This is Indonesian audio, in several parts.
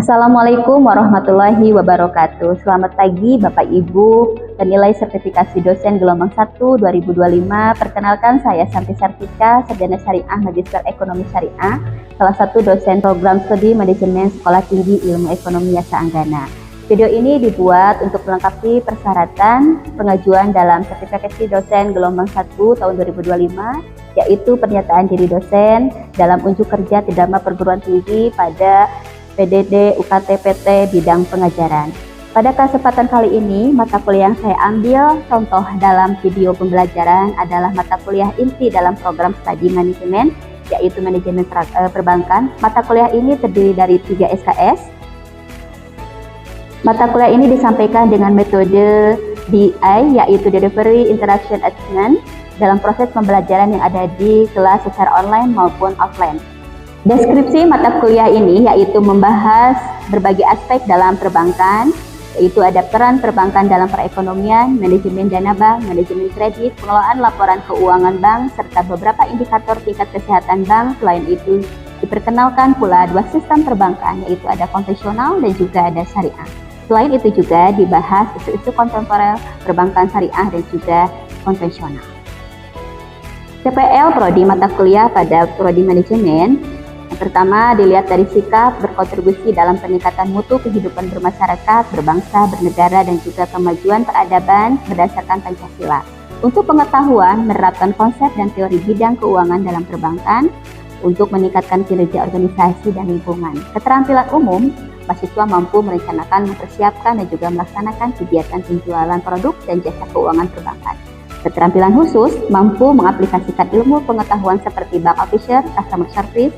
Assalamualaikum warahmatullahi wabarakatuh. Selamat pagi Bapak Ibu, penilai sertifikasi dosen gelombang 1 2025. Perkenalkan saya Santi Sartika, Sarjana Syariah Magister Ekonomi Syariah, salah satu dosen program studi manajemen Sekolah Tinggi Ilmu Ekonomi Yasa Anggana. Video ini dibuat untuk melengkapi persyaratan pengajuan dalam sertifikasi dosen gelombang 1 tahun 2025, yaitu pernyataan diri dosen dalam unjuk kerja Tidama Perguruan Tinggi pada PDD UKT PT bidang pengajaran. Pada kesempatan kali ini, mata kuliah yang saya ambil contoh dalam video pembelajaran adalah mata kuliah inti dalam program studi manajemen, yaitu manajemen perbankan. Mata kuliah ini terdiri dari 3 SKS. Mata kuliah ini disampaikan dengan metode DI, yaitu Delivery Interaction Assessment, dalam proses pembelajaran yang ada di kelas secara online maupun offline. Deskripsi mata kuliah ini yaitu membahas berbagai aspek dalam perbankan, yaitu ada peran perbankan dalam perekonomian, manajemen dana bank, manajemen kredit, pengelolaan laporan keuangan bank, serta beberapa indikator tingkat kesehatan bank. Selain itu, diperkenalkan pula dua sistem perbankan, yaitu ada konvensional dan juga ada syariah. Selain itu juga dibahas isu-isu kontemporer perbankan syariah dan juga konvensional. TPL Prodi mata kuliah pada Prodi Manajemen. Yang pertama, dilihat dari sikap berkontribusi dalam peningkatan mutu kehidupan bermasyarakat, berbangsa, bernegara, dan juga kemajuan peradaban berdasarkan Pancasila. Untuk pengetahuan, menerapkan konsep dan teori bidang keuangan dalam perbankan untuk meningkatkan kinerja organisasi dan lingkungan. Keterampilan umum, mahasiswa mampu merencanakan, mempersiapkan, dan juga melaksanakan kegiatan penjualan produk dan jasa keuangan perbankan. Keterampilan khusus, mampu mengaplikasikan ilmu pengetahuan seperti bank officer, customer service,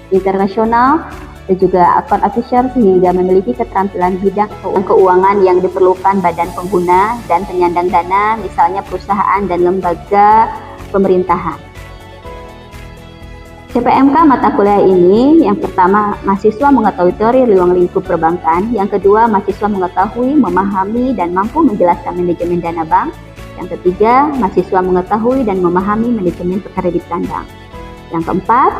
internasional, dan juga account officer sehingga memiliki keterampilan bidang keuangan yang diperlukan badan pengguna dan penyandang dana, misalnya perusahaan dan lembaga pemerintahan. CPMK mata kuliah ini, yang pertama, mahasiswa mengetahui teori ruang lingkup perbankan, yang kedua, mahasiswa mengetahui, memahami, dan mampu menjelaskan manajemen dana bank, yang ketiga, mahasiswa mengetahui dan memahami manajemen kreditan bank. Yang keempat,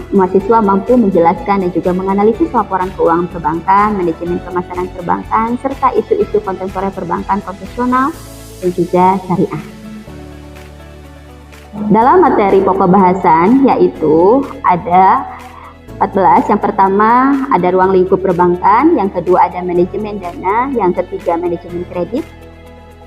mahasiswa mampu menjelaskan dan juga menganalisis laporan keuangan perbankan, manajemen pemasaran perbankan, serta isu-isu kontemporer perbankan konvensional dan juga syariah. Dalam materi pokok bahasan yaitu ada 14, yang pertama ada ruang lingkup perbankan, yang kedua ada manajemen dana, yang ketiga manajemen kredit,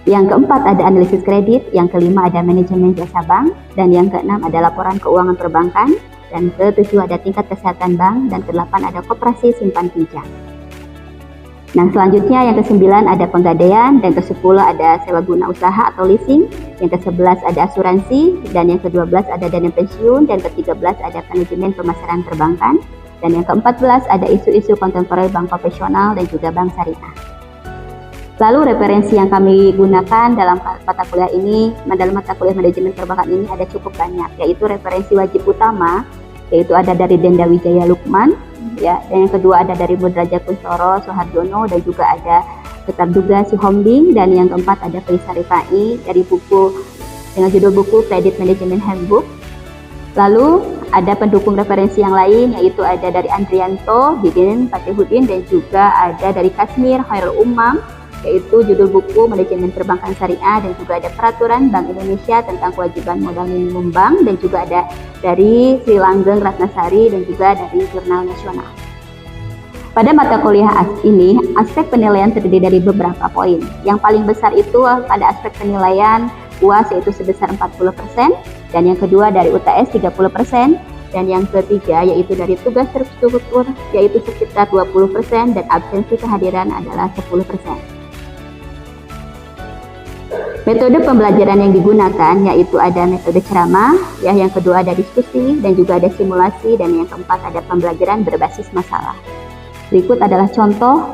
yang keempat ada analisis kredit, yang kelima ada manajemen jasa bank, dan yang keenam ada laporan keuangan perbankan, dan ketujuh ada tingkat kesehatan bank, dan kedelapan ada koperasi simpan pinjam. Nah, selanjutnya yang kesembilan ada penggadaian, dan kesepuluh ada sewa guna usaha atau leasing, yang kesebelas ada asuransi, dan yang kedua belas ada dana pensiun, dan ke-13 ada manajemen pemasaran perbankan, dan yang ke-14 ada isu-isu kontemporer bank konvensional dan juga bank syariah. Lalu referensi yang kami gunakan dalam mata kuliah ini, dalam mata kuliah manajemen perbankan ini ada cukup banyak, yaitu referensi wajib utama, yaitu ada dari Denda Wijaya Lukman, ya, dan yang kedua ada dari Mudraja Kuntoro Soehardono, dan juga ada Kitab Duga Sihombing, dan yang keempat ada Felisa Rifai dari buku dengan judul buku Credit Management Handbook. Lalu ada pendukung referensi yang lain, yaitu ada dari Andrianto, Didin Fatihudin, dan juga ada dari Kasmir Khairul Umam, yaitu judul buku Manajemen Perbankan Syariah, dan juga ada Peraturan Bank Indonesia tentang Kewajiban Modal Minimum Bank, dan juga ada dari Sri Langgeng Ratnasari, dan juga dari Jurnal Nasional. Pada mata kuliah ini, aspek penilaian terdiri dari beberapa poin. Yang paling besar itu pada aspek penilaian UAS, yaitu sebesar 40%, dan yang kedua dari UTS 30%, dan yang ketiga yaitu dari tugas terstruktur, yaitu sekitar 20%, dan absensi kehadiran adalah 10%. Metode pembelajaran yang digunakan yaitu ada metode ceramah, ya, yang kedua ada diskusi, dan juga ada simulasi, dan yang keempat ada pembelajaran berbasis masalah. Berikut adalah contoh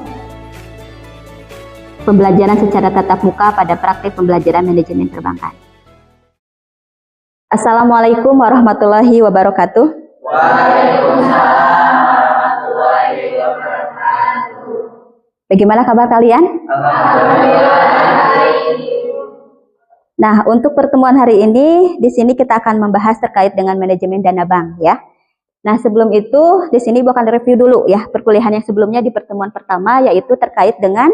pembelajaran secara tatap muka pada praktik pembelajaran manajemen perbankan. Assalamualaikum warahmatullahi wabarakatuh. Waalaikumsalam warahmatullahi wabarakatuh. Bagaimana kabar kalian? Alhamdulillah. Nah, untuk pertemuan hari ini, di sini kita akan membahas terkait dengan manajemen dana bank, ya. Nah, sebelum itu di sini Ibu akan review dulu ya perkuliahan yang sebelumnya di pertemuan pertama, yaitu terkait dengan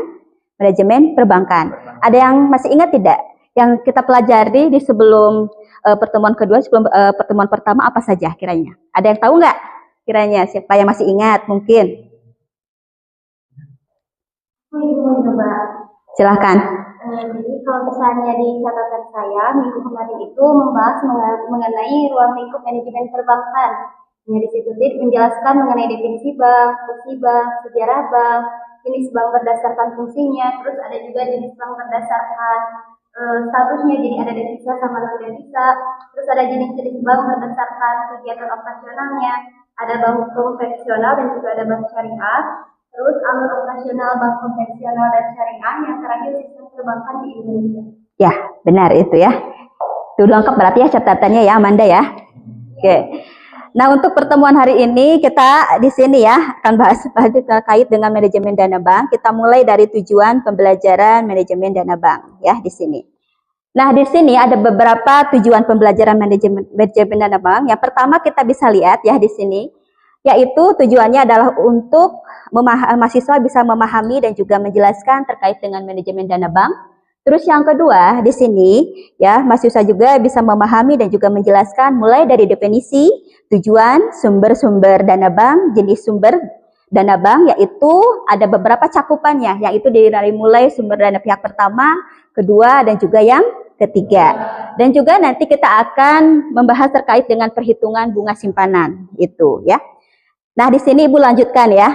manajemen perbankan. Ada yang masih ingat tidak? Yang kita pelajari di sebelum pertemuan kedua, sebelum pertemuan pertama apa saja kiranya? Ada yang tahu nggak kiranya? Siapa yang masih ingat mungkin? Silahkan. Jadi kalau misalnya di catatan saya, minggu kemarin itu membahas mengenai ruang lingkup manajemen perbankan. Yang di situ menjelaskan mengenai definisi bank, fungsi bank, sejarah bank, jenis bank berdasarkan fungsinya, terus ada juga jenis bank berdasarkan statusnya, jadi ada devisa sama non devisa, terus ada jenis-jenis bank berdasarkan kegiatan operasionalnya, ada bank konvensional dan juga ada bank syariah. Terus alur operasional bank konvensional dan syariah, yang terakhir sistem perbankan di Indonesia. Ya, benar itu ya. Itu lengkap berarti ya catatannya ya, Amanda ya. Oke. Nah, untuk pertemuan hari ini kita di sini ya akan bahas terkait dengan manajemen dana bank. Kita mulai dari tujuan pembelajaran manajemen dana bank ya di sini. Nah, di sini ada beberapa tujuan pembelajaran manajemen dana bank. Yang pertama kita bisa lihat ya di sini, yaitu tujuannya adalah untuk mahasiswa bisa memahami dan juga menjelaskan terkait dengan manajemen dana bank. Terus yang kedua di sini ya mahasiswa juga bisa memahami dan juga menjelaskan mulai dari definisi, tujuan, sumber-sumber dana bank, jenis sumber dana bank, yaitu ada beberapa cakupannya, yaitu dari mulai sumber dana pihak pertama, kedua dan juga yang ketiga. Dan juga nanti kita akan membahas terkait dengan perhitungan bunga simpanan itu ya. Nah, di sini Ibu lanjutkan ya.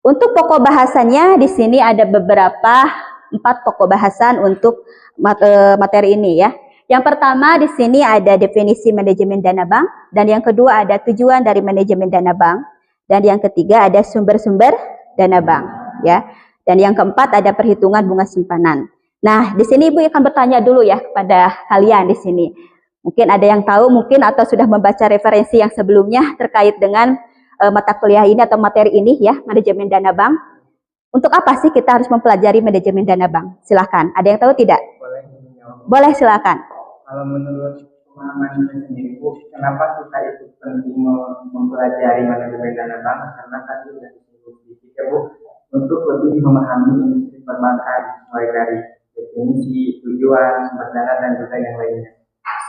Untuk pokok bahasannya di sini ada beberapa 4 pokok bahasan untuk materi ini ya. Yang pertama di sini ada definisi manajemen dana bank, dan yang kedua ada tujuan dari manajemen dana bank, dan yang ketiga ada sumber-sumber dana bank ya. Dan yang keempat ada perhitungan bunga simpanan. Nah, di sini Ibu akan bertanya dulu ya kepada kalian di sini. Mungkin ada yang tahu mungkin atau sudah membaca referensi yang sebelumnya terkait dengan mata kuliah ini atau materi ini ya, manajemen dana bank. Untuk apa sih kita harus mempelajari manajemen dana bank? Silahkan. Ada yang tahu tidak? Boleh silakan. Kalau menurut pemahaman saya sendiri, Bu, kenapa kita itu penting mempelajari manajemen dana bank? Karena tadi sudah disebut sedikit ya, Bu, untuk lebih memahami industri perbankan, mulai dari definisi, tujuan, sumber dana, dan juga yang lainnya.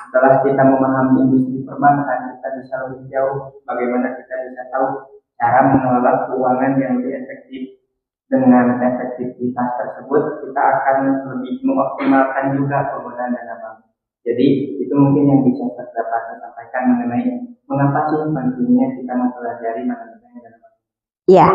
Setelah kita memahami industri perbankan, kita bisa lebih jauh bagaimana kita bisa tahu cara mengelola keuangan yang lebih efektif. Dengan efektivitas tersebut, kita akan lebih mengoptimalkan juga penggunaan dana bank. Jadi, itu mungkin yang bisa dapat saya sampaikan mengenai mengapa sih pentingnya kita mempelajari manajemen dana bank. Iya,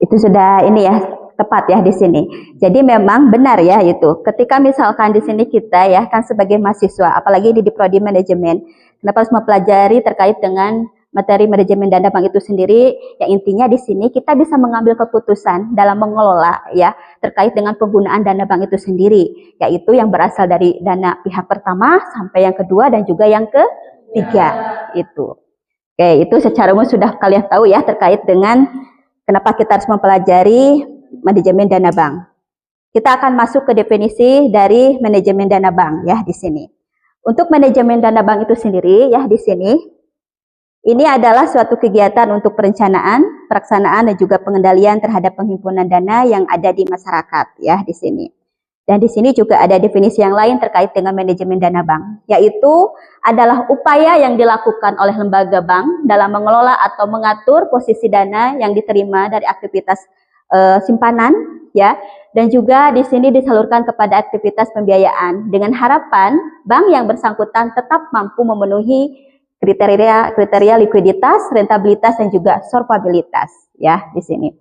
itu sudah ini ya, tepat ya di sini. Jadi memang benar ya itu. Ketika misalkan di sini kita ya kan sebagai mahasiswa, apalagi di prodi manajemen, kenapa harus mempelajari terkait dengan materi manajemen dana bank itu sendiri, yang intinya di sini kita bisa mengambil keputusan dalam mengelola ya terkait dengan penggunaan dana bank itu sendiri, yaitu yang berasal dari dana pihak pertama sampai yang kedua dan juga yang ketiga itu. Oke, itu secara umum sudah kalian tahu ya terkait dengan kenapa kita harus mempelajari manajemen dana bank. Kita akan masuk ke definisi dari manajemen dana bank ya di sini. Untuk manajemen dana bank itu sendiri ya di sini, ini adalah suatu kegiatan untuk perencanaan, pelaksanaan, dan juga pengendalian terhadap penghimpunan dana yang ada di masyarakat ya di sini. Dan di sini juga ada definisi yang lain terkait dengan manajemen dana bank, yaitu adalah upaya yang dilakukan oleh lembaga bank dalam mengelola atau mengatur posisi dana yang diterima dari aktivitas simpanan ya, dan juga di sini disalurkan kepada aktivitas pembiayaan dengan harapan bank yang bersangkutan tetap mampu memenuhi kriteria likuiditas, rentabilitas, dan juga solvabilitas ya di sini.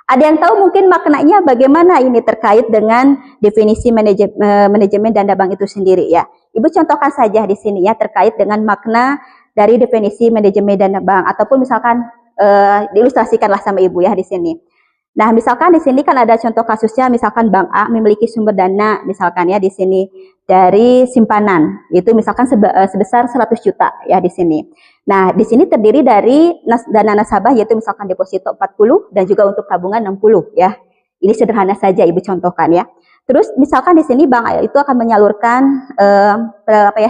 Ada yang tahu mungkin maknanya bagaimana ini terkait dengan definisi manajemen dana bank itu sendiri ya. Ibu contohkan saja di sini ya terkait dengan makna dari definisi manajemen dana bank, ataupun misalkan diilustrasikanlah sama Ibu ya di sini. Nah, misalkan di sini kan ada contoh kasusnya, misalkan Bank A memiliki sumber dana, misalkan ya di sini dari simpanan, itu misalkan sebesar 100 juta ya di sini. Nah, di sini terdiri dari dana nasabah, yaitu misalkan deposito 40 dan juga untuk tabungan 60 ya. Ini sederhana saja Ibu contohkan ya. Terus misalkan di sini bank A itu akan menyalurkan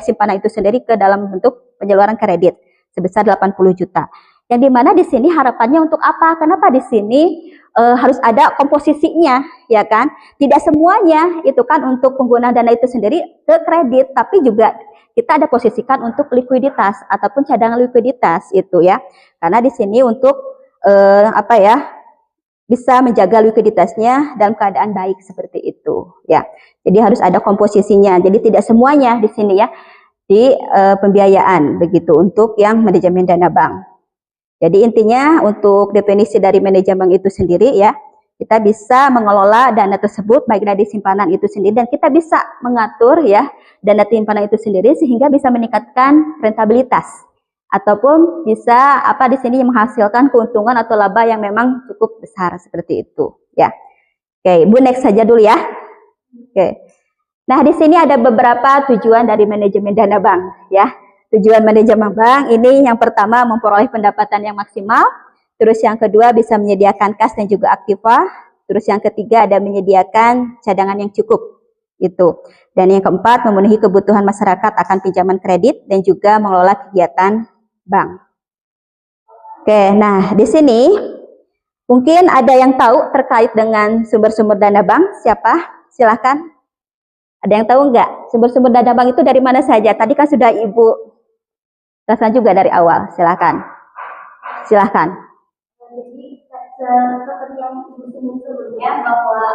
simpanan itu sendiri ke dalam bentuk penyaluran kredit. sebesar 80 juta. Yang dimana di sini harapannya untuk apa? Kenapa di sini harus ada komposisinya, ya kan? Tidak semuanya itu kan untuk penggunaan dana itu sendiri ke kredit, tapi juga kita ada posisikan untuk likuiditas ataupun cadangan likuiditas itu ya. Karena di sini untuk bisa menjaga likuiditasnya dalam keadaan baik seperti itu ya. Jadi harus ada komposisinya. Jadi tidak semuanya di sini ya di pembiayaan begitu untuk yang manajemen dana bank. Jadi intinya untuk definisi dari manajemen bank itu sendiri ya, kita bisa mengelola dana tersebut baik dari simpanan itu sendiri dan kita bisa mengatur ya dana simpanan itu sendiri sehingga bisa meningkatkan rentabilitas ataupun bisa di sini menghasilkan keuntungan atau laba yang memang cukup besar seperti itu ya. Oke, Ibu next saja dulu ya. Oke. Nah, di sini ada beberapa tujuan dari manajemen dana bank ya. Tujuan manajemen bank ini yang pertama memperoleh pendapatan yang maksimal, terus yang kedua bisa menyediakan kas dan juga aktiva, terus yang ketiga ada menyediakan cadangan yang cukup itu. Dan yang keempat memenuhi kebutuhan masyarakat akan pinjaman kredit dan juga mengelola kegiatan bank. Oke, nah di sini mungkin ada yang tahu terkait dengan sumber-sumber dana bank, siapa? Silahkan. Ada yang tahu nggak? Sumber-sumber dana bank itu dari mana saja? Tadi kan sudah Ibu jelaskan juga dari awal. Silahkan. Silahkan. Jadi seperti yang Ibu singgung sebelumnya bahwa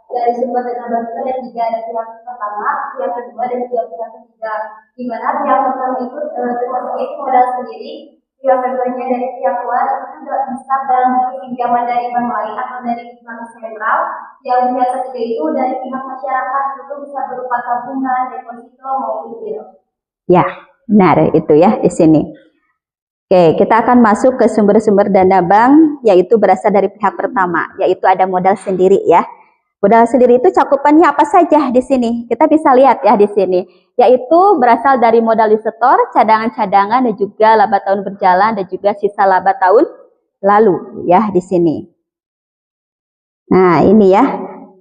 dari sumber dana bank itu ada tiga, ada pihak pertama, pihak kedua, dan juga pihak ketiga. Di mana pihak pertama itu termasuk itu modal sendiri, pihak keduanya dari pihak luar itu juga bisa dalam bentuk pinjaman dari bank lain atau dari bank sentral. Yang pihak ketiga itu dari pihak masyarakat itu bisa berupa tabungan, deposito maupun giro. Ya, benar itu ya di sini. Oke, kita akan masuk ke sumber-sumber dana bank yaitu berasal dari pihak pertama, yaitu ada modal sendiri ya. Modal sendiri itu cakupannya apa saja di sini? Kita bisa lihat ya di sini, yaitu berasal dari modal disetor, cadangan-cadangan dan juga laba tahun berjalan dan juga sisa laba tahun lalu ya di sini. Nah, ini ya.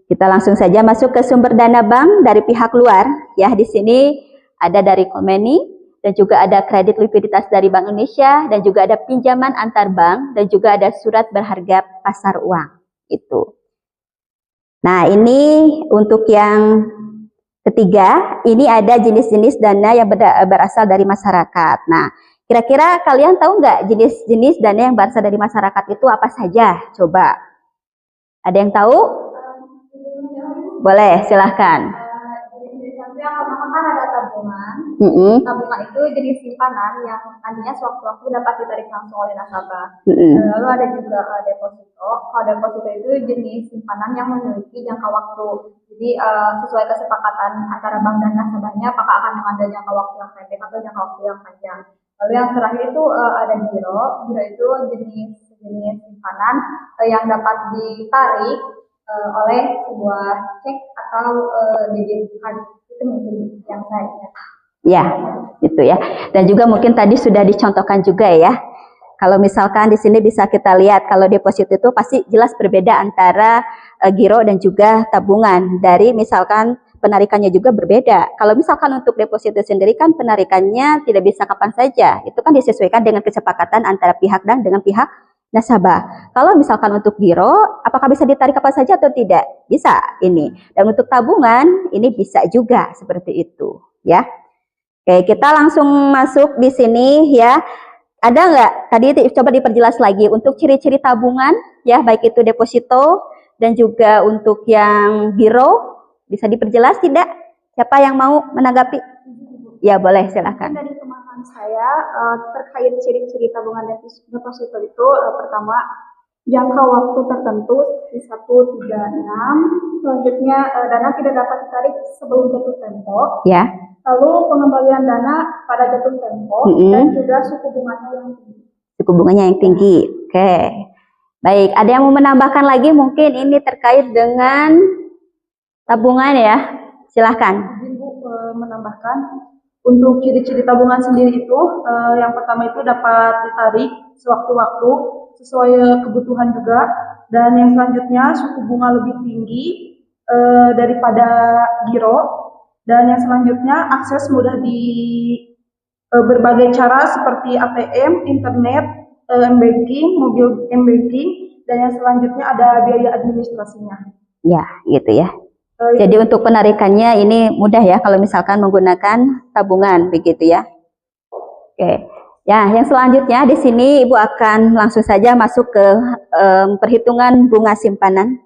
Kita langsung saja masuk ke sumber dana bank dari pihak luar ya. Di sini ada dari Komeni dan juga ada kredit likuiditas dari Bank Indonesia dan juga ada pinjaman antar bank dan juga ada surat berharga pasar uang itu. Nah, ini untuk yang ketiga, ini ada jenis-jenis dana yang berasal dari masyarakat. Nah, kira-kira kalian tahu nggak jenis-jenis dana yang berasal dari masyarakat itu apa saja? Coba. Ada yang tahu? Boleh, silahkan. Yang pertama kan ada tabungan. Tabungan itu jenis simpanan yang nantinya sewaktu-waktu dapat ditarik langsung oleh nasabah. Lalu ada juga deposito. Kalau deposito itu jenis simpanan yang memiliki jangka waktu. Jadi sesuai kesepakatan antara bank dan nasabahnya apakah akan mengambil jangka waktu yang pendek atau jangka waktu yang panjang. Lalu yang terakhir itu ada giro. Giro itu jenis simpanan yang dapat ditarik oleh sebuah cek atau debit card. Itu mungkin yang saya ingat. Ya, gitu ya. Dan juga mungkin tadi sudah dicontohkan juga ya. Kalau misalkan di sini bisa kita lihat kalau deposit itu pasti jelas berbeda antara giro dan juga tabungan. Dari misalkan penarikannya juga berbeda. Kalau misalkan untuk deposit itu sendiri kan penarikannya tidak bisa kapan saja. Itu kan disesuaikan dengan kesepakatan antara pihak dan dengan pihak nasabah. Kalau misalkan untuk giro, apakah bisa ditarik kapan saja atau tidak? Bisa ini. Dan untuk tabungan, ini bisa juga seperti itu, ya. Oke, kita langsung masuk di sini, ya. Ada nggak? Tadi coba diperjelas lagi untuk ciri-ciri tabungan, ya, baik itu deposito dan juga untuk yang giro, bisa diperjelas tidak? Siapa yang mau menanggapi? Ya, boleh, silakan. Dari pemahaman saya terkait ciri-ciri tabungan deposito itu pertama jangka waktu tertentu di 136, selanjutnya dana tidak dapat ditarik sebelum jatuh tempo. Ya. Lalu pengembalian dana pada jatuh tempo dan juga suku bunganya yang tinggi. Suku bunganya yang tinggi. Oke. Baik, ada yang mau menambahkan lagi mungkin ini terkait dengan tabungan ya. Silahkan. Ibu menambahkan untuk ciri-ciri tabungan sendiri itu yang pertama itu dapat ditarik sewaktu-waktu sesuai kebutuhan juga, dan yang selanjutnya suku bunga lebih tinggi daripada giro, dan yang selanjutnya akses mudah berbagai cara seperti ATM, internet, m-banking, mobil m-banking, dan yang selanjutnya ada biaya administrasinya. Ya, gitu ya. Iya. Jadi untuk penarikannya ini mudah ya kalau misalkan menggunakan tabungan begitu ya. Oke. Ya, yang selanjutnya di sini Ibu akan langsung saja masuk ke perhitungan bunga simpanan.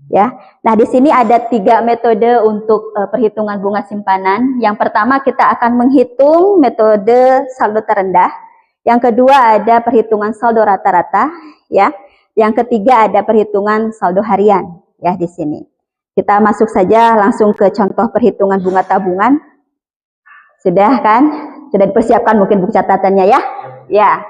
Ya. Nah, di sini ada 3 metode untuk perhitungan bunga simpanan. Yang pertama kita akan menghitung metode saldo terendah. Yang kedua ada perhitungan saldo rata-rata, ya. Yang ketiga ada perhitungan saldo harian, ya di sini. Kita masuk saja langsung ke contoh perhitungan bunga tabungan. Sudah kan? Sudah dipersiapkan mungkin buku catatannya ya? Ya.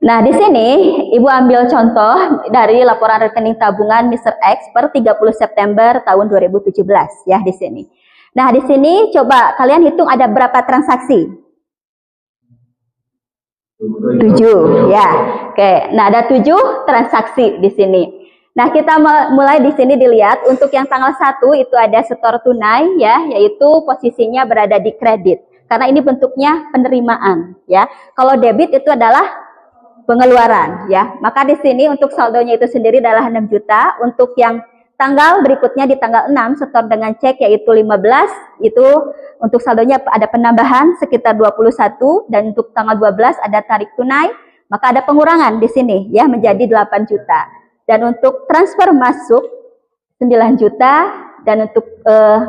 Nah, di sini Ibu ambil contoh dari laporan rekening tabungan Mr. X per 30 September tahun 2017 ya di sini. Nah, di sini coba kalian hitung ada berapa transaksi? 7 ya. Oke, nah ada 7 transaksi di sini. Nah, kita mulai di sini dilihat untuk yang tanggal 1 itu ada setor tunai ya, yaitu posisinya berada di kredit. Karena ini bentuknya penerimaan ya. Kalau debit itu adalah pengeluaran ya. Maka di sini untuk saldonya itu sendiri adalah 6 juta. Untuk yang tanggal berikutnya di tanggal 6 setor dengan cek yaitu 15, itu untuk saldonya ada penambahan sekitar 21 dan untuk tanggal 12 ada tarik tunai, maka ada pengurangan di sini ya menjadi 8 juta. Dan untuk transfer masuk 9 juta dan untuk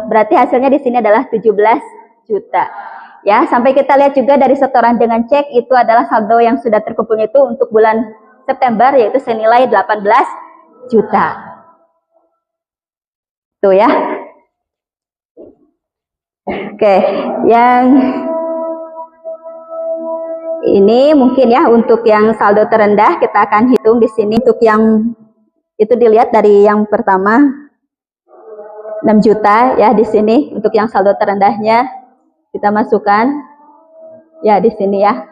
berarti hasilnya di sini adalah 17 juta. Ya, sampai kita lihat juga dari setoran dengan cek itu adalah saldo yang sudah terkumpul itu untuk bulan September yaitu senilai 18 juta. Tuh ya. Oke, yang ini mungkin ya untuk yang saldo terendah kita akan hitung di sini. Untuk yang itu dilihat dari yang pertama 6 juta ya di sini. Untuk yang saldo terendahnya kita masukkan ya di sini ya.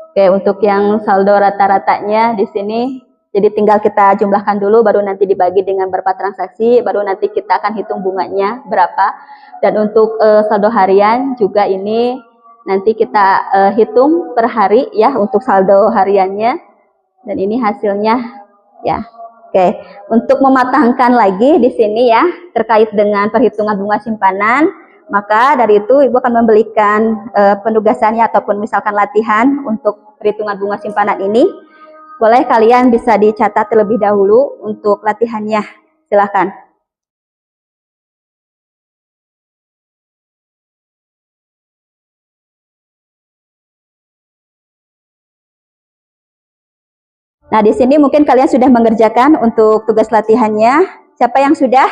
Oke, untuk yang saldo rata-ratanya di sini jadi tinggal kita jumlahkan dulu baru nanti dibagi dengan berapa transaksi, baru nanti kita akan hitung bunganya berapa. Dan untuk saldo harian juga ini nanti kita hitung per hari ya untuk saldo hariannya. Dan ini hasilnya ya. Oke, untuk mematangkan lagi di sini ya terkait dengan perhitungan bunga simpanan, maka dari itu Ibu akan memberikan penugasannya ataupun misalkan latihan untuk perhitungan bunga simpanan ini. Boleh kalian bisa dicatat terlebih dahulu untuk latihannya. Silakan. Nah, di sini mungkin kalian sudah mengerjakan untuk tugas latihannya. Siapa yang sudah?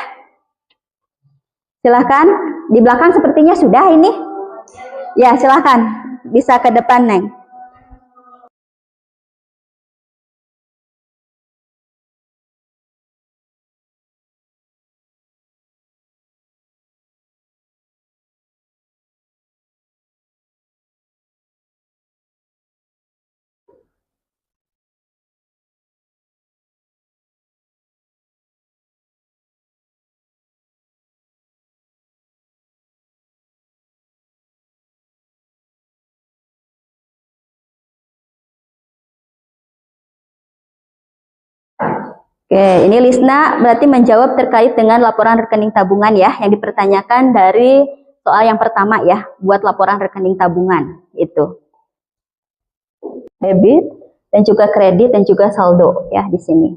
Silahkan. Di belakang sepertinya sudah ini. Ya, silahkan. Bisa ke depan, Neng. Oke, ini Lisna berarti menjawab terkait dengan laporan rekening tabungan ya, yang dipertanyakan dari soal yang pertama ya, buat laporan rekening tabungan itu. Debit dan juga kredit dan juga saldo ya di sini.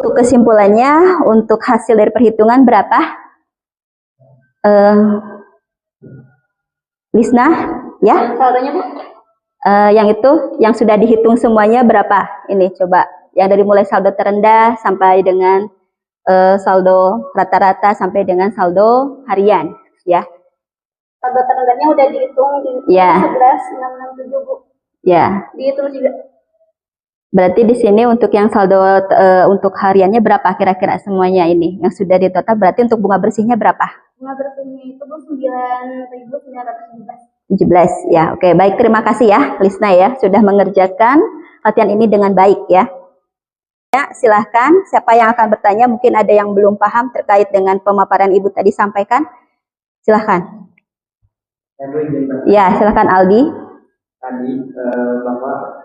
Untuk kesimpulannya, untuk hasil dari perhitungan berapa? Lisna, ya? Saldonya, Bu? Yang itu yang sudah dihitung semuanya berapa? Ini coba. Yang dari mulai saldo terendah sampai dengan saldo rata-rata sampai dengan saldo harian, ya. Saldo terendahnya udah dihitung di Ya. 11.667 Bu. Ya. Dihitung juga. Berarti di sini untuk yang saldo untuk hariannya berapa kira-kira semuanya ini? Yang sudah ditotal berarti untuk bunga bersihnya berapa? Bunga bersihnya itu Bu 9.917. 17 ya. Oke, baik, terima kasih ya Lisna ya sudah mengerjakan latihan ini dengan baik ya. Ya, silahkan siapa yang akan bertanya, mungkin ada yang belum paham terkait dengan pemaparan Ibu tadi sampaikan. Silahkan. Ya, silahkan Aldi. Tadi bahwa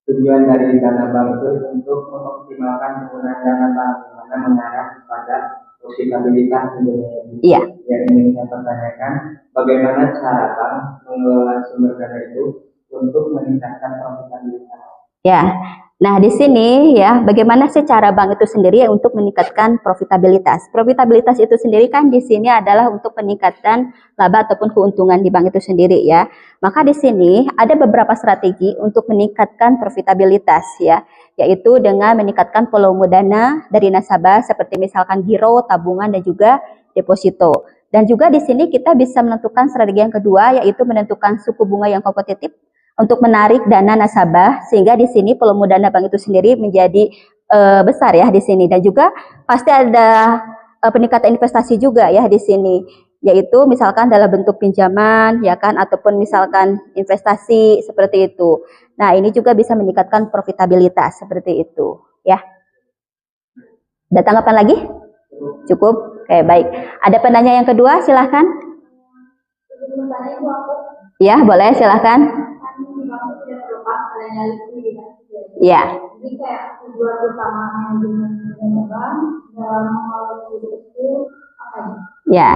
tujuan dari dana bank itu untuk mengoptimalkan penggunaan dana bank yang mana mengarah kepada profitabilitas Indonesia. Iya. Yang ingin saya pertanyakan, bagaimana cara bank mengelola sumber dana itu untuk meningkatkan profitabilitas? Ya. Nah, di sini ya, bagaimana secara bank itu sendiri untuk meningkatkan profitabilitas. Profitabilitas itu sendiri kan di sini adalah untuk peningkatan laba ataupun keuntungan di bank itu sendiri ya. Maka di sini ada beberapa strategi untuk meningkatkan profitabilitas ya, yaitu dengan meningkatkan volume dana dari nasabah seperti misalkan giro, tabungan dan juga deposito. Dan juga di sini kita bisa menentukan strategi yang kedua, yaitu menentukan suku bunga yang kompetitif untuk menarik dana nasabah, sehingga di sini volume dana bank itu sendiri menjadi besar ya di sini. Dan juga pasti ada peningkatan investasi juga ya di sini, yaitu misalkan dalam bentuk pinjaman ya kan, ataupun misalkan investasi seperti itu. Nah, ini juga bisa meningkatkan profitabilitas seperti itu ya. Ada tanggapan lagi? Cukup? Oke, baik. Ada penanya yang kedua, silahkan. Ya, boleh, silahkan. Ya. Jadi kayak tujuan utama manajemen bank dalam mengelola itu apa nih? Ya.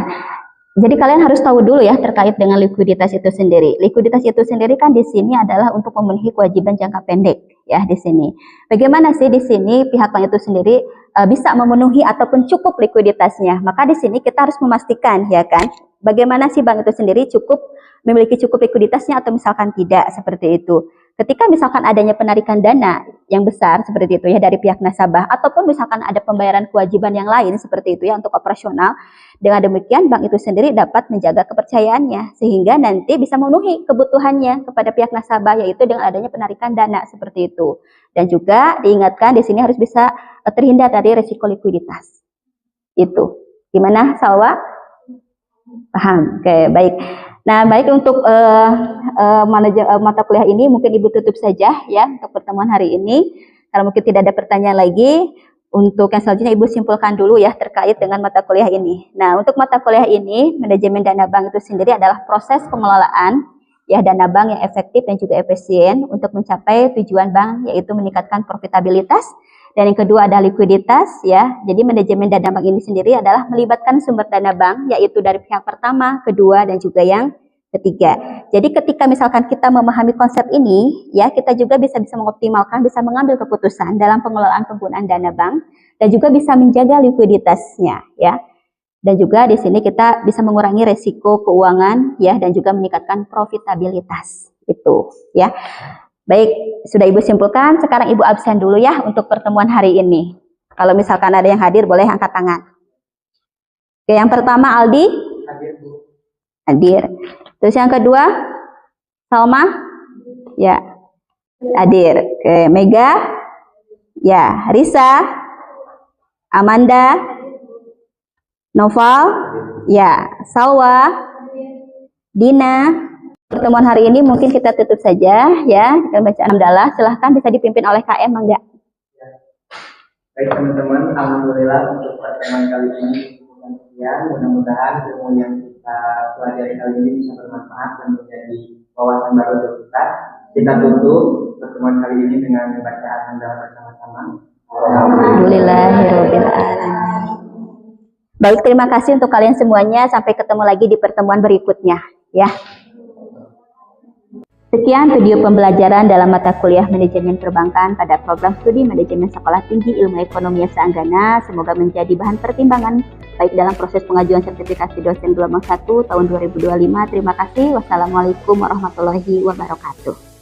Jadi kalian harus tahu dulu ya terkait dengan likuiditas itu sendiri. Likuiditas itu sendiri kan di sini adalah untuk memenuhi kewajiban jangka pendek ya di sini. Bagaimana sih di sini pihak bank itu sendiri bisa memenuhi ataupun cukup likuiditasnya? Maka di sini kita harus memastikan ya kan, bagaimana sih bank itu sendiri memiliki cukup likuiditasnya atau misalkan tidak seperti itu. Ketika misalkan adanya penarikan dana yang besar seperti itu ya dari pihak nasabah, ataupun misalkan ada pembayaran kewajiban yang lain seperti itu ya untuk operasional, dengan demikian bank itu sendiri dapat menjaga kepercayaannya sehingga nanti bisa memenuhi kebutuhannya kepada pihak nasabah, yaitu dengan adanya penarikan dana seperti itu. Dan juga diingatkan di sini harus bisa terhindar dari risiko likuiditas. Itu. Gimana, Salwa? Paham? Oke, baik. Nah, baik, untuk mata kuliah ini mungkin Ibu tutup saja ya untuk pertemuan hari ini. Kalau mungkin tidak ada pertanyaan lagi, untuk yang selanjutnya Ibu simpulkan dulu ya terkait dengan mata kuliah ini. Nah, untuk mata kuliah ini, manajemen dana bank itu sendiri adalah proses pengelolaan ya dana bank yang efektif dan juga efisien untuk mencapai tujuan bank, yaitu meningkatkan profitabilitas. Dan yang kedua adalah likuiditas ya. Jadi manajemen dana bank ini sendiri adalah melibatkan sumber dana bank, yaitu dari pihak pertama, kedua, dan juga yang ketiga. Jadi ketika misalkan kita memahami konsep ini, ya kita juga bisa mengoptimalkan, bisa mengambil keputusan dalam pengelolaan penggunaan dana bank dan juga bisa menjaga likuiditasnya, ya. Dan juga di sini kita bisa mengurangi resiko keuangan, ya, dan juga meningkatkan profitabilitas itu, ya. Baik, sudah Ibu simpulkan. Sekarang Ibu absen dulu ya untuk pertemuan hari ini. Kalau misalkan ada yang hadir, boleh angkat tangan. Oke, yang pertama Aldi. Hadir, Bu. Hadir. Terus yang kedua, Salma? Ya, hadir. Oke, Mega? Ya, Risa? Amanda? Noval? Ya, Salwa? Dina? Pertemuan hari ini mungkin kita tutup saja ya dengan bacaan hamdalah. Silahkan bisa dipimpin oleh KM, Mangga. Baik teman-teman, alhamdulillah untuk pertemuan kali ini sekian. Mudah-mudahan ilmu yang kita pelajari kali ini bisa bermanfaat dan menjadi wawasan baru untuk kita. Kita tutup pertemuan kali ini dengan bacaan hamdalah bersama-sama. Alhamdulillahirabbil alamin. Baik, terima kasih untuk kalian semuanya. Sampai ketemu lagi di pertemuan berikutnya ya. Sekian video pembelajaran dalam mata kuliah Manajemen Perbankan pada program studi Manajemen Sekolah Tinggi Ilmu Ekonomi Seanggana. Semoga menjadi bahan pertimbangan baik dalam proses pengajuan sertifikasi dosen gelombang 1 tahun 2025. Terima kasih. Wassalamualaikum warahmatullahi wabarakatuh.